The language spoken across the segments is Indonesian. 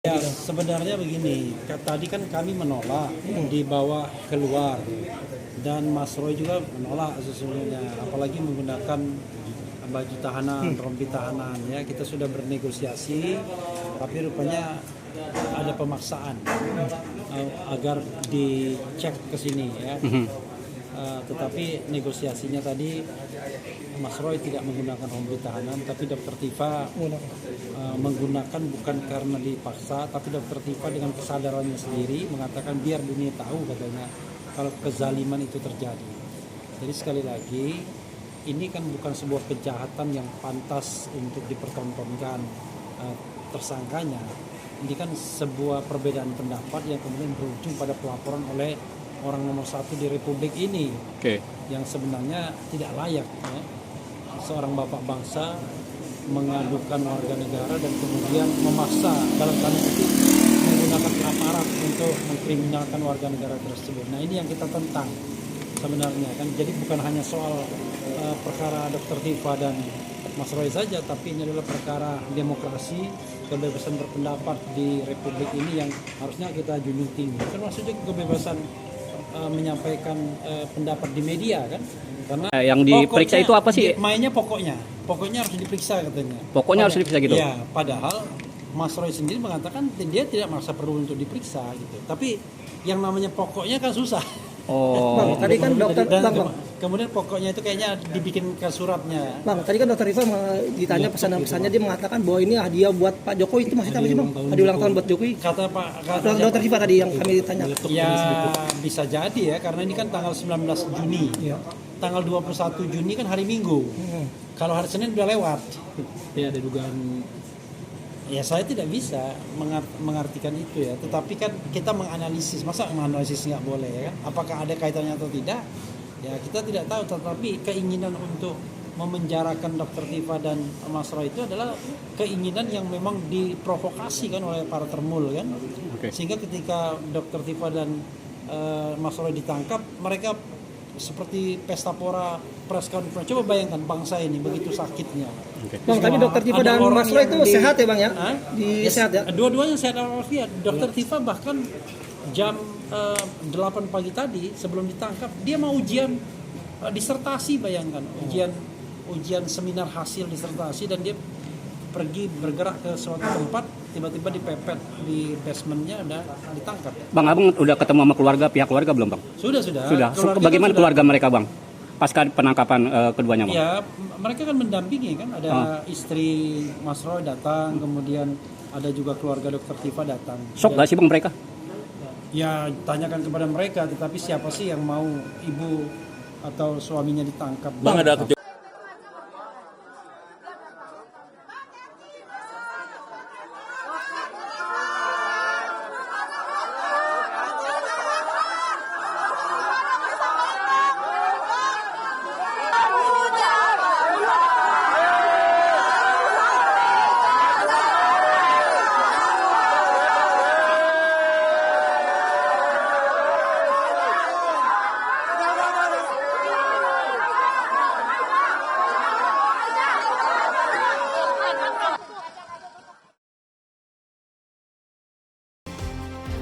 Ya, sebenarnya begini, tadi kan kami menolak dibawa keluar dan Mas Roy juga menolak sesungguhnya, apalagi menggunakan baju tahanan, rompi tahanan ya. Kita sudah bernegosiasi, tapi rupanya ada pemaksaan agar dicek ke sini ya. Tetapi negosiasinya tadi Mas Roy tidak menggunakan rompi tahanan, tapi Dr. Tifa menggunakan bukan karena dipaksa, tapi Dr. Tifa dengan kesadarannya sendiri mengatakan biar dunia tahu katanya kalau kezaliman itu terjadi. Jadi sekali lagi ini kan bukan sebuah kejahatan yang pantas untuk dipertontonkan tersangkanya. Ini kan sebuah perbedaan pendapat yang kemudian berujung pada pelaporan oleh orang nomor satu di Republik ini, yang sebenarnya tidak layak ya. Seorang bapak bangsa mengadukan warga negara dan kemudian memaksa dalam tanda kutip menggunakan aparat untuk mengkriminalkan warga negara tersebut. Nah ini yang kita tentang sebenarnya kan. Jadi bukan hanya soal perkara Dr. Tifa dan Mas Roy saja, tapi ini adalah perkara demokrasi, kebebasan berpendapat di Republik ini yang harusnya kita junjung tinggi. Termasuk juga kebebasan menyampaikan pendapat di media kan, karena yang diperiksa itu apa sih? Mainnya pokoknya harus diperiksa katanya. Pokoknya harus diperiksa gitu. Ya, padahal Mas Roy sendiri mengatakan dia tidak merasa perlu untuk diperiksa gitu. Tapi yang namanya pokoknya kan susah. Oh. Bang, tadi kan dokter kemudian pokoknya itu kayaknya dibikinkan suratnya. Bang, tadi kan dokter Rifa ditanya pesan-pesannya, dia mengatakan bahwa ini hadiah buat Pak Jokowi. Itu maksudnya apa sih, Bang? Hadiah ulang tahun buat Jokowi. Kata dokter Rifa tadi yang kami ditanya. Ya bisa jadi ya, karena ini kan tanggal 19 Juni. Ya. Tanggal 21 Juni kan hari Minggu. Kalau hari Senin udah lewat. Ya ada dugaan. Ya saya tidak bisa mengartikan itu ya. Tetapi kan kita menganalisis, masa menganalisis nggak boleh ya kan? Apakah ada kaitannya atau tidak? Ya kita tidak tahu. Tetapi keinginan untuk memenjarakan Dr. Tifa dan Mas Roy itu adalah keinginan yang memang diprovokasi kan oleh para termul kan. Sehingga ketika Dr. Tifa dan Mas Roy ditangkap, mereka seperti pesta pora press conference. Coba bayangkan bangsa ini begitu sakitnya. Bang, tapi Dr. Tifa dan Mas Roy itu sehat ya, Bang ya? Sehat ya? Dua-duanya sehat walafiat. Dr. Tifa bahkan jam 8 pagi tadi sebelum ditangkap dia mau ujian disertasi, bayangkan. Ujian seminar hasil disertasi, dan dia pergi bergerak ke suatu tempat, tiba-tiba dipepet di basementnya, udah ditangkap. Bang, abang udah ketemu sama pihak keluarga belum, Bang? Sudah. Bagaimana keluarga mereka, Bang? Pasca penangkapan keduanya, Bang? Ya, mereka kan mendampingi kan, ada istri Mas Roy datang, kemudian ada juga keluarga Dr. Tifa datang. Shock nggak sih, Bang, mereka? Ya, tanyakan kepada mereka, tetapi siapa sih yang mau ibu atau suaminya ditangkap? Bang, ada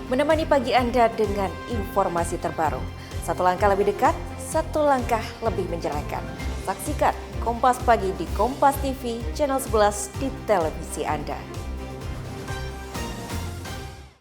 menemani pagi Anda dengan informasi terbaru. Satu langkah lebih dekat, satu langkah lebih mencerahkan. Saksikan Kompas Pagi di Kompas TV, channel 11 di televisi Anda.